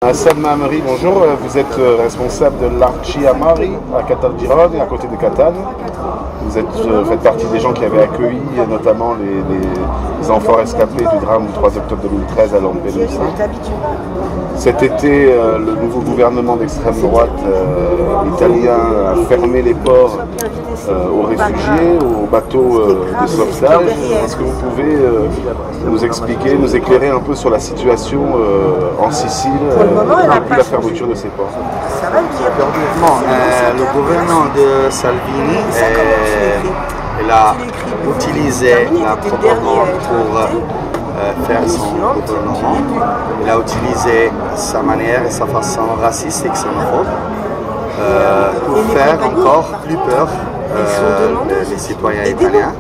Hassan Mahamri, bonjour. Vous êtes responsable de l'Archi Amari à Cataldiron, à côté de Catane. Vous faites partie des gens qui avaient accueilli notamment les enfants rescapés du drame du 3 octobre 2013 à Lampedusa. Cet été, le nouveau gouvernement d'extrême droite italien a fermé les ports aux réfugiés, aux bateaux de sauvetage. Est-ce que vous pouvez nous expliquer, nous éclairer un peu sur la situation en Sicile depuis la fermeture de ces ports? Le gouvernement de Salvini il a utilisé la propagande pour faire son gouvernement. Il a utilisé sa manière et sa façon raciste et xénophobe pour faire encore plus peur les citoyens italiens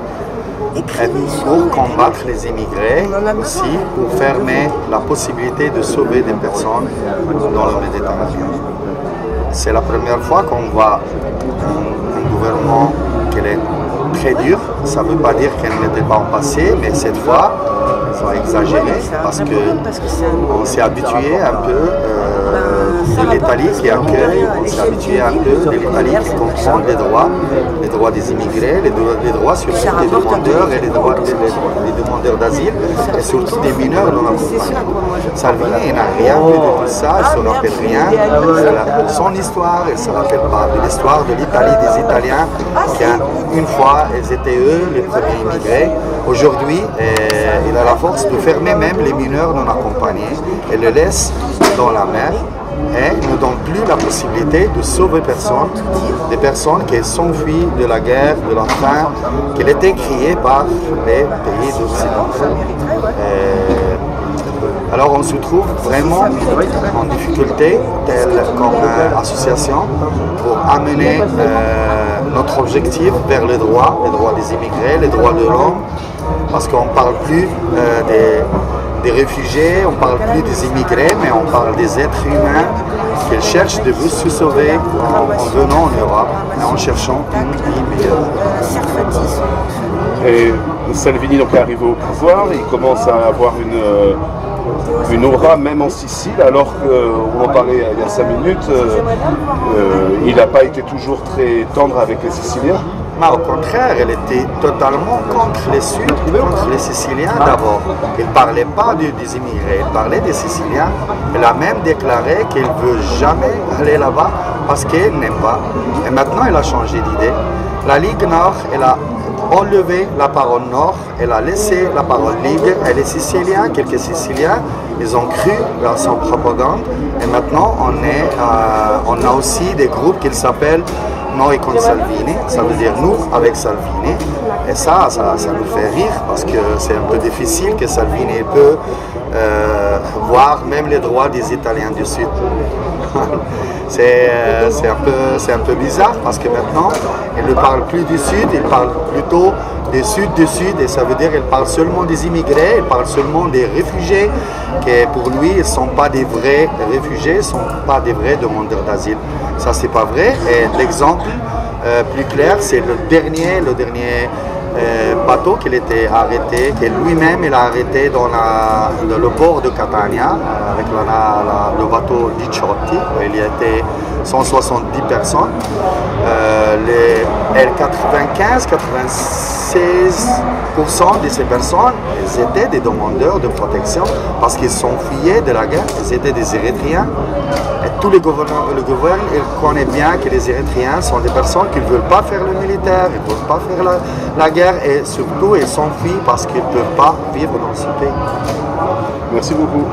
et pour combattre les immigrés aussi, pour fermer la possibilité de sauver des personnes dans le Méditerranée. C'est la première fois qu'on voit un gouvernement qui est très dur. Ça ne veut pas dire qu'elle n'était pas en passé, mais cette fois, ça a exagéré parce qu'on s'est habitué un peu de l'Italie qui accueille, on s'est habitué un peu de l'Italie qui comprend les droits des immigrés, les droits surtout des demandeurs et les droits des demandeurs d'asile et surtout des mineurs non accompagnés. Salvini n'a rien vu de tout ça, il ne se rappelle rien de son histoire, il ne se rappelle pas de l'histoire de l'Italie, des Italiens, qui une fois, ils étaient eux les premiers immigrés. Aujourd'hui, il a la force de fermer même les mineurs non accompagnés et les laisse dans la mer et ne donne plus la possibilité de sauver personne, des personnes qui s'enfuient de la guerre, de la faim, qui étaient créées par les pays occidentaux. Alors on se trouve vraiment en difficulté, telle comme association, pour amener notre objectif vers les droits des immigrés, les droits de l'homme, parce qu'on ne parle plus des réfugiés, on ne parle plus des immigrés, mais on parle des êtres humains qui cherchent de se sauver en venant en Europe et en cherchant une vie meilleure. Et Salvini donc est arrivé au pouvoir, il commence à avoir une aura même en Sicile, alors qu'on en parlait il y a 5 minutes, il n'a pas été toujours très tendre avec les Siciliens. Mais au contraire, elle était totalement contre les Suds, contre les Siciliens d'abord. Il ne parlait pas des immigrés, il parlait des Siciliens. Elle a même déclaré qu'elle ne veut jamais aller là-bas parce qu'elle n'aime pas. Et maintenant, elle a changé d'idée. La Ligue Nord, elle a enlevé la parole Nord, elle a laissé la parole Ligue. Et les Siciliens, quelques Siciliens, ils ont cru à son propagande. Et maintenant, on a aussi des groupes qui s'appellent Noi con Salvini, ça veut dire nous avec Salvini, et ça nous fait rire parce que c'est un peu difficile que Salvini peut voir même les droits des Italiens du Sud. C'est un peu bizarre parce que maintenant il ne parle plus du Sud, il parle plutôt du Sud, et ça veut dire qu'il parle seulement des immigrés, il parle seulement des réfugiés, qui pour lui ils ne sont pas des vrais réfugiés, ils ne sont pas des vrais demandeurs d'asile. Ça c'est pas vrai, et l'exemple plus clair c'est le dernier bateau qu'il était arrêté, que lui-même il a arrêté dans le port de Catania avec le bateau Diciotti, il y était 170 personnes. Les 95-96% de ces personnes, ils étaient des demandeurs de protection parce qu'ils s'enfuyaient de la guerre, ils étaient des Érythréens. Et tous le gouvernement il connaît bien que les Érythréens sont des personnes qui ne veulent pas faire le militaire, ils ne veulent pas faire la guerre et surtout ils s'enfuient parce qu'ils ne peuvent pas vivre dans ce pays. Merci beaucoup.